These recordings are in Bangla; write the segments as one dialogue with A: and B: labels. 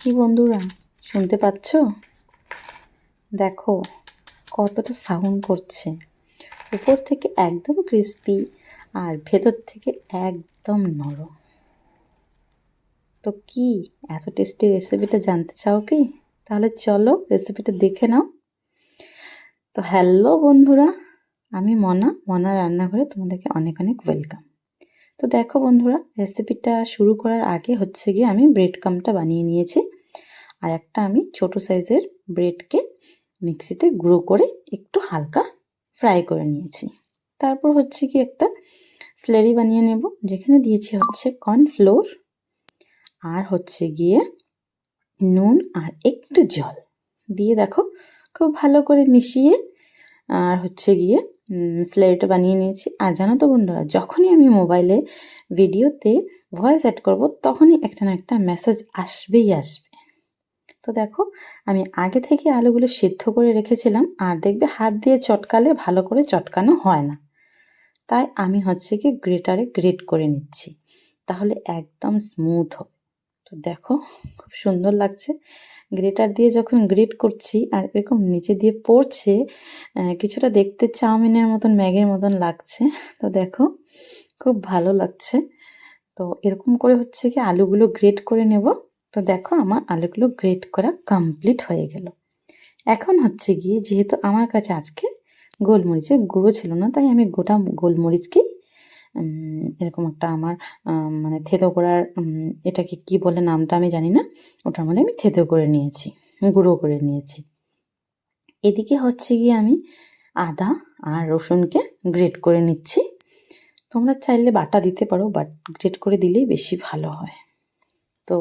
A: কি বন্ধুরা, শুনতে পাচ্ছ? দেখো কতটা সাউন্ড করছে। উপর থেকে একদম ক্রিস্পি আর ভেতর থেকে একদম নরম। তো কি এত টেস্টি রেসিপিটা জানতে চাও কি? তাহলে চলো রেসিপিটা দেখে নাও। তো হ্যালো বন্ধুরা, আমি মনা রান্নাঘরে তোমাদেরকে অনেক অনেক ওয়েলকাম। তো দেখো বন্ধুরা, রেসিপিটা শুরু করার আগে হচ্ছে গিয়ে আমি ব্রেড ক্রাম্বটা বানিয়ে নিয়েছি। আর একটা আমি ছোট সাইজের ব্রেডকে মিক্সিতে গুঁড়ো করে একটু হালকা ফ্রাই করে নিয়েছি। তারপর হচ্ছে কি একটা স্লারি বানিয়ে নেব, যেখানে দিয়েছি হচ্ছে কর্নফ্লোর আর হচ্ছে গিয়ে নুন আর একটু জল দিয়ে দেখো খুব ভালো করে মিশিয়ে আর হচ্ছে গিয়ে স্লারিটা বানিয়ে নিয়েছি। আর জানো তো বন্ধুরা, যখনই আমি মোবাইলে ভিডিওতে ভয়েস অ্যাড করব তখনই একটা না একটা মেসেজ আসবেই আসবে। তো দেখো আমি আগে থেকে আলুগুলো সিদ্ধ করে রেখেছিলাম, আর দেখবে হাত দিয়ে চটকালে ভালো করে চটকানো হয় না, তাই আমি হচ্ছে কি গ্রেটারে গ্রেট করে নিচ্ছি, তাহলে একদম স্মুথ হবে। তো দেখো খুব সুন্দর লাগছে গ্রেটার দিয়ে যখন গ্রেট করছি, আর এরকম নিচে দিয়ে পড়ছে, কিছুটা দেখতে চাউমিনের মতন ম্যাগির মতন লাগছে। তো দেখো খুব ভালো লাগছে। তো এরকম করে হচ্ছে কি আলুগুলো গ্রেট করে নেব। তো দেখো আমার আলুগুলো গ্রেট করা কমপ্লিট হয়ে গেল। এখন হচ্ছে গিয়ে যেহেতু আমার কাছে আজকে গোলমরিচের গুঁড়ো ছিল না, তাই আমি গোটা গোলমরিচকেই এরকম একটা আমার মানে থেতো করার, এটাকে কি বলে নামটা আমি জানি না, ওটার মধ্যে আমি থেতো করে নিয়েছি, গুঁড়ো করে নিয়েছি। এদিকে হচ্ছে গিয়ে আমি আদা আর রসুনকে গ্রেট করে নিচ্ছি। তোমরা চাইলে বাটা দিতে পারো, বাট গ্রেট করে দিলেই বেশি ভালো হয়। তো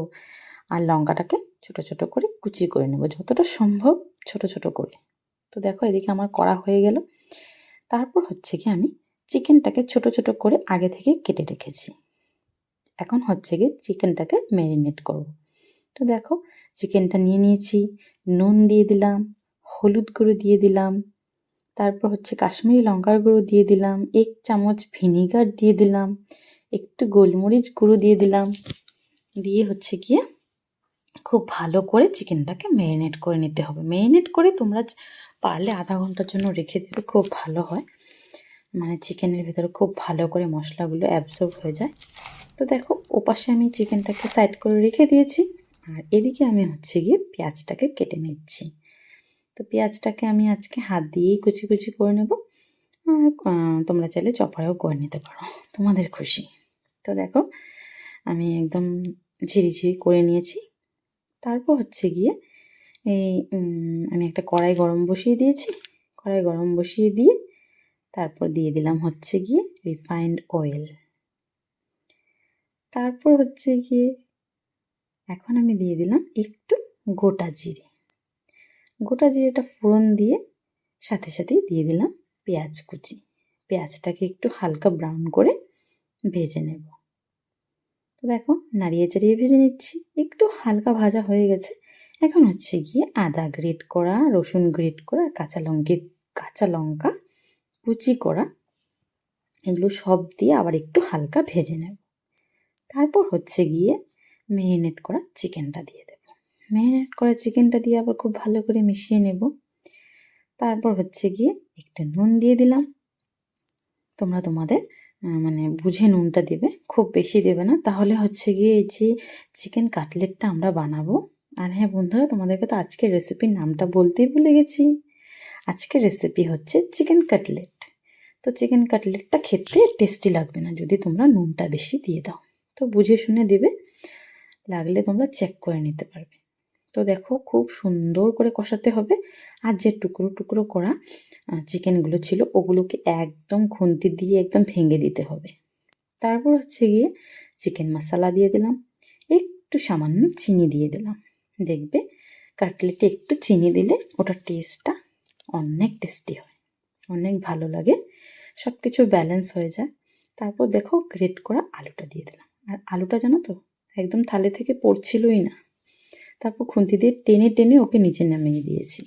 A: আর লঙ্কাটাকে ছোট ছোট করে কুচি করে নেব, যতটা সম্ভব ছোট ছোট করে। তো দেখো এদিকে আমার করা হয়ে গেল। তারপর হচ্ছে কি আমি চিকেনটাকে ছোট ছোট করে আগে থেকে কেটে রেখেছি। এখন হচ্ছে গিয়ে চিকেনটাকে ম্যারিনেট করব। তো দেখো চিকেনটা নিয়ে নিয়েছি, নুন দিয়ে দিলাম, হলুদ গুঁড়ো দিয়ে দিলাম, তারপর হচ্ছে কাশ্মীরি লঙ্কার গুঁড়ো দিয়ে দিলাম, 1 চামচ ভিনিগার দিয়ে দিলাম, একটু গোলমরিচ গুঁড়ো দিয়ে দিলাম, দিয়ে হচ্ছে গিয়ে খুব ভালো করে চিকেনটাকে ম্যারিনেট করে নিতে হবে। ম্যারিনেট করে তোমরা পারলে আধা ঘন্টার জন্য রেখে দেবে, খুব ভালো হয়, মানে চিকেনের ভেতরে খুব ভালো করে মশলাগুলো অ্যাবসর্ব হয়ে যায়। তো দেখো ওপাশে আমি চিকেনটাকে সাইড করে রেখে দিয়েছি, আর এদিকে আমি হচ্ছে গিয়ে পেঁয়াজটাকে কেটে নিচ্ছি। তো পেঁয়াজটাকে আমি আজকে হাত দিয়েই কুচি কুচি করে নেব, আর তোমরা চাইলে চপারেও করে নিতে পারো, তোমাদের খুশি। তো দেখো আমি একদম ঝিরিঝিরি করে নিয়েছি। তারপর হচ্ছে গিয়ে এই আমি একটা কড়াই গরম বসিয়ে দিয়েছি। কড়াই গরম বসিয়ে দিয়ে তারপর দিয়ে দিলাম হচ্ছে গিয়ে রিফাইন্ড অয়েল। তারপর হচ্ছে গিয়ে এখন আমি দিয়ে দিলাম একটু গোটা জিরে। গোটা জিরেটা ফোড়ন দিয়ে সাথে সাথেই দিয়ে দিলাম পেঁয়াজ কুচি। পেঁয়াজটাকে একটু হালকা ব্রাউন করে ভেজে নেব। তো দেখো নাড়িয়ে চাড়িয়ে ভেজে নিচ্ছি, একটু হালকা ভাজা হয়ে গেছে। এখন হচ্ছে গিয়ে আদা গ্রেট করা, রসুন গ্রেট করা, আর কাঁচা লঙ্কা কুচি করা, এগুলো সব দিয়ে আবার একটু হালকা ভেজে নেব। তারপর হচ্ছে গিয়ে ম্যারিনেট করা চিকেনটা দিয়ে দেব। ম্যারিনেট করা চিকেনটা দিয়ে আবার খুব ভালো করে মিশিয়ে নেব। তারপর হচ্ছে গিয়ে একটু নুন দিয়ে দিলাম। তোমরা তোমাদের মানে বুঝে নুনটা দেবে, খুব বেশি দেবে না, তাহলে হচ্ছে গিয়ে এই যে চিকেন কাটলেটটা আমরা বানাবো। আর হ্যাঁ বন্ধুরা, তোমাদেরকে তো আজকের রেসিপির নামটা বলতেই ভুলে গেছি। আজকের রেসিপি হচ্ছে চিকেন কাটলেট। তো চিকেন কাটলেটটা খেতে টেস্টি লাগবে না যদি তোমরা নুনটা বেশি দিয়ে দাও, তো বুঝে শুনে দেবে, লাগলে তোমরা চেক করে নিতে পারবে। তো দেখো খুব সুন্দর করে কষাতে হবে, আর যে টুকরো টুকরো করা চিকেনগুলো ছিল ওগুলোকে একদম খুন্তি দিয়ে একদম ভেঙে দিতে হবে। তারপর হচ্ছে গিয়ে চিকেন মশলা দিয়ে দিলাম, একটু সামান্য চিনি দিয়ে দিলাম। দেখবে কাটলেটে একটু চিনি দিলে ওটার টেস্টটা অনেক টেস্টি হয়, অনেক ভালো লাগে, সব কিছু ব্যালেন্স হয়ে যায়। তারপর দেখো গ্রেট করা আলুটা দিয়ে দিলাম, আর আলুটা জানো তো একদম থালে থেকে পড়ছিলই না। তারপর খুন্তি দিয়ে টেনে টেনে ওকে নিচে নামিয়ে দিয়েছি।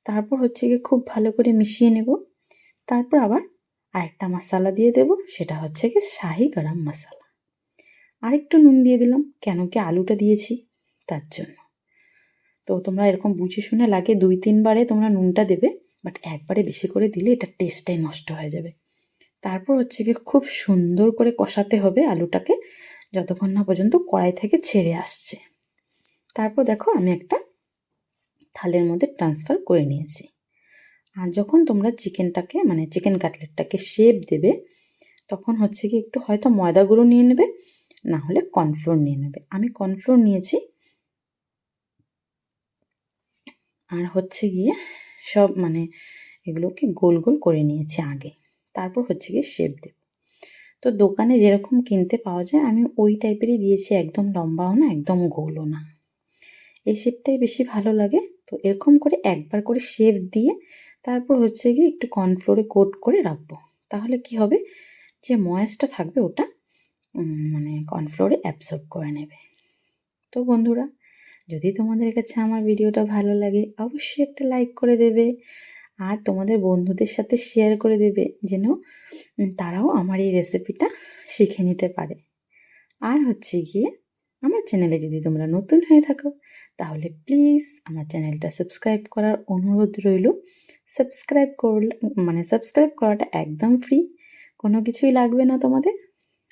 A: তারপর হচ্ছে গিয়ে খুব ভালো করে মিশিয়ে নেব। তারপর আবার আরেকটা মশলা দিয়ে দেব, সেটা হচ্ছে গিয়ে শাহি গরম মশলা। আরেকটু নুন দিয়ে দিলাম, কেন কি আলুটা দিয়েছি তার জন্য। তো তোমরা এরকম বুঝে শুনে লাগে 2-3 বারে তোমরা নুনটা দেবে, বাট একবারে বেশি করে দিলে এটা টেস্টটাই নষ্ট হয়ে যাবে। তারপর হচ্ছে কি খুব সুন্দর করে কষাতে হবে আলুটাকে যতক্ষণ না পর্যন্ত কড়াই থেকে ছেড়ে আসছে। তারপর দেখো আমি একটা থালের মধ্যে ট্রান্সফার করে নিয়েছি। আর যখন তোমরা চিকেনটাকে মানে চিকেন কাটলেটটাকে শেপ দেবে তখন হচ্ছে কি একটু হয়তো ময়দা গুঁড়ো নিয়ে নেবে, না হলে কর্নফ্লোর নিয়ে নেবে। আমি কর্নফ্লোর নিয়েছি। আর হচ্ছে গিয়ে সব মানে এগুলোকে গোল গোল করে নিয়েছি আগে, তারপর হচ্ছে গিয়ে শেপ দেব। তো দোকানে যেরকম কিনতে পাওয়া যায় আমি ওই টাইপেরই দিয়েছি, একদম লম্বাও না একদম গোলও না, এই শেপটাই বেশি ভালো লাগে। তো এরকম করে একবার করে শেপ দিয়ে তারপর হচ্ছে গিয়ে একটু কর্নফ্লোরে কোট করে রাখবো। তাহলে কি হবে, যে ময়েসটা থাকবে ওটা মানে কর্নফ্লোরে অ্যাবসর্ব করে নেবে। তো বন্ধুরা, যদি তোমাদের কাছে আমার ভিডিওটা ভালো লাগে অবশ্যই একটা লাইক করে দেবে, আর তোমাদের বন্ধুদের সাথে শেয়ার করে দেবে যেন তারাও আমার এই রেসিপিটা শিখে নিতে পারে। আর হচ্ছে গিয়ে আমার চ্যানেলে যদি তোমরা নতুন হয়ে থাকো তাহলে প্লিজ আমার চ্যানেলটা সাবস্ক্রাইব করার অনুরোধ রইল। সাবস্ক্রাইব করাটা একদম ফ্রি, কোনো কিছুই লাগবে না তোমাদের।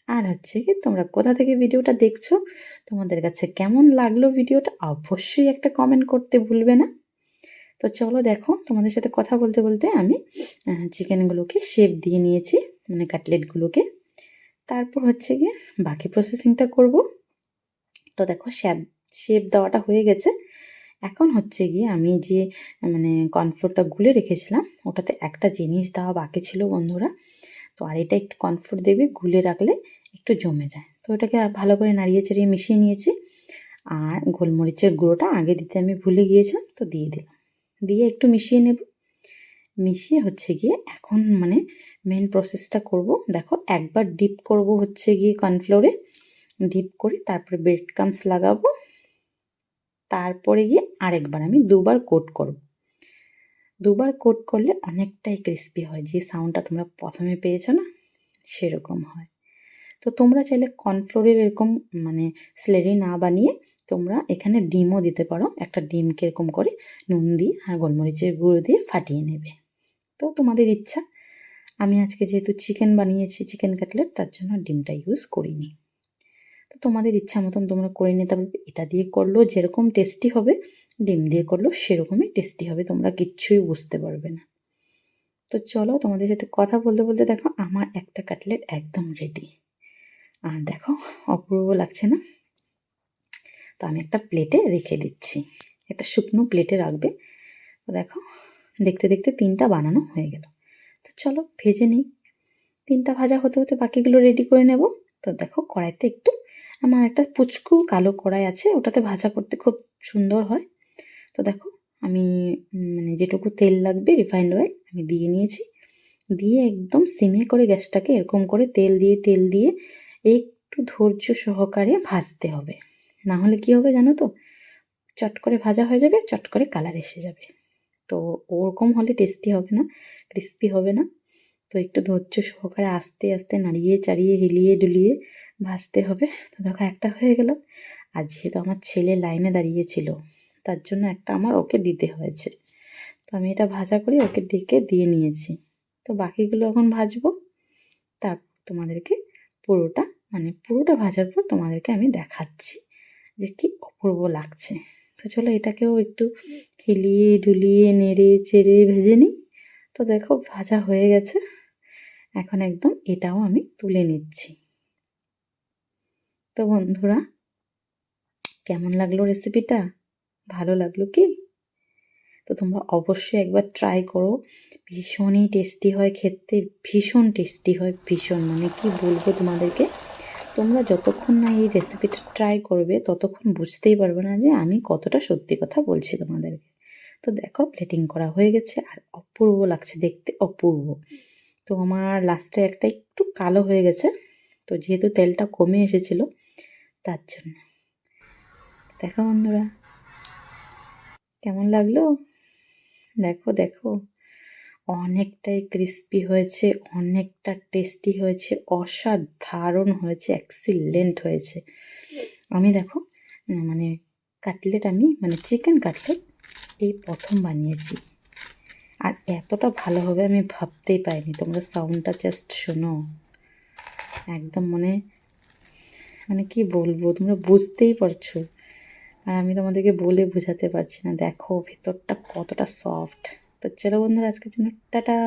A: আর হচ্ছে কি তোমরা কোথা থেকে ভিডিওটা দেখছো, তোমাদের কাছে কেমন লাগলো ভিডিওটা অবশ্যই একটা কমেন্ট করতে ভুলবে না। তো চলো দেখো, তোমাদের সাথে কথা বলতে বলতে আমি চিকেনগুলোকে শেপ দিয়ে নিয়েছি, মানে কাটলেটগুলোকে। তারপর হচ্ছে গিয়ে বাকি প্রসেসিংটা করব। তো দেখো শেপ দেওয়াটা হয়ে গেছে। এখন হচ্ছে গিয়ে আমি যে মানে কর্নফ্লোরটা গুলে রেখেছিলাম ওটাতে একটা জিনিস দেওয়া বাকি ছিল বন্ধুরা। তো আর এটা একটু কর্নফ্লোর দেবে গুলে রাখলে একটু জমে যায়। তো ওটাকে ভালো করে নাড়িয়ে চাড়িয়ে মিশিয়ে নিয়েছি। আর গোলমরিচের গুঁড়োটা আগে দিতে আমি ভুলে গিয়েছিলাম, তো দিয়ে দিলাম। দিয়ে একটু মিশিয়ে নেব। মিশিয়ে হচ্ছে গিয়ে এখন মানে মেন প্রসেসটা করব। দেখো একবার ডিপ করব হচ্ছে গিয়ে কর্নফ্লোরে, ডিপ করে তারপরে ব্রেড ক্রাম্বস লাগাবো। তারপরে গিয়ে আরেকবার আমি 2বার কোট করব। 2বার কোট করলে অনেকটাই ক্রিস্পি হয়, যে সাউন্ডটা তোমরা প্রথমে পেয়েছো না সেরকম হয়। তো তোমরা চাইলে কর্নফ্লোরের এরকম মানে স্লেরি না বানিয়ে তোমরা এখানে ডিমও দিতে পারো। একটা ডিমকে এরকম করে নুন দিয়ে আর গোলমরিচের গুঁড়ো দিয়ে ফাটিয়ে নেবে। তো তোমাদের ইচ্ছা। আমি আজকে যেহেতু চিকেন বানিয়েছি চিকেন কাটলেট, তার জন্য ডিমটা ইউজ করিনি। তো তোমাদের ইচ্ছা মতন তোমরা করে নিতে পারবে। এটা দিয়ে করলেও যেরকম টেস্টি হবে ডিম দিয়ে করলেও সেরকমই টেস্টি হবে, তোমরা কিচ্ছুই বুঝতে পারবে না। তো চলো তোমাদের সাথে কথা বলতে বলতে দেখো আমার একটা কাটলেট একদম রেডি। আর দেখো অপূর্ব লাগছে না? তো আমি একটা প্লেটে রেখে দিচ্ছি, একটা শুকনো প্লেটে রাখবে। তো দেখো দেখতে দেখতে 3টা বানানো হয়ে গেল। তো চলো ভেজে নিই। 3টা ভাজা হতে হতে বাকিগুলো রেডি করে নেব। তো দেখো কড়াইতে একটু আমার একটা পুচকু কালো কড়াই আছে, ওটাতে ভাজা করতে খুব সুন্দর হয়। তো দেখো আমি মানে যেটুকু তেল লাগবে রিফাইন্ড অয়েল আমি দিয়ে নিয়েছি। দিয়ে একদম সিমে করে গ্যাসটাকে এরকম করে তেল দিয়ে একটু ধৈর্য সহকারে ভাজতে হবে। না হলে কি হবে জানো তো, চট করে ভাজা হয়ে যাবে, চট করে কালার এসে যাবে। তো ওরকম হলে টেস্টি হবে না, ক্রিস্পি হবে না। তো একটু ধৈর্য সহকারে আস্তে আস্তে নাড়িয়ে চাড়িয়ে হিলিয়ে ডুলিয়ে ভাজতে হবে। তো দেখো একটা হয়ে গেল। আর যেহেতু আমার ছেলে লাইনে দাঁড়িয়েছিল তার জন্য একটা আমার ওকে দিতে হয়েছে। তো আমি এটা ভাজা করে ওকে ডেকে দিয়ে নিয়েছি। তো বাকিগুলো এখন ভাজবো। তারপর তোমাদেরকে পুরোটা ভাজার পর তোমাদেরকে আমি দেখাচ্ছি যে কি অপূর্ব লাগছে। তো চলো এটাকেও একটু হিলিয়ে ডুলিয়ে নেড়ে চেড়ে ভেজে নিই। তো দেখো ভাজা হয়ে গেছে। এখন একদম এটাও আমি তুলে নিচ্ছি। তো বন্ধুরা, কেমন লাগলো রেসিপিটা? ভালো লাগলো কি? তো তোমরা অবশ্যই একবার ট্রাই করো। ভীষণই টেস্টি হয় খেতে, ভীষণ টেস্টি হয়, ভীষণ মানে কি বলবো তোমাদেরকে। তোমরা যতক্ষণ না এই রেসিপিটা ট্রাই করবে ততক্ষণ বুঝতেই পারবে না যে আমি কতটা সত্যি কথা বলছি তোমাদেরকে। তো দেখো প্লেটিং করা হয়ে গেছে আর অপূর্ব লাগছে দেখতে, অপূর্ব। তো আমার লাস্টে একটা একটু কালো হয়ে গেছে, তো যেহেতু তেলটা কমে এসেছিল তার জন্য। দেখো বন্ধুরা কেমন লাগলো? দেখো দেখো অনেকটাই ক্রিস্পি হয়েছে, অনেকটা টেস্টি হয়েছে, অসাধারণ হয়েছে, এক্সিলেন্ট হয়েছে। আমি দেখো মানে কাটলেট আমি মানে চিকেন কাটলেট এই প্রথম বানিয়েছি, আর এতটা ভালো হবে আমি ভাবতেই পারিনি। তোমরা সাউন্ডটা জাস্ট শোনো, একদম মানে কি বলবো, তোমরা বুঝতেই পারছো, আর আমি তোমাদেরকে বলে বোঝাতে পারছি না। দেখো ভেতরটা কতটা সফট। তো চলো বন্ধুরা, আজকের জন্য টাটা।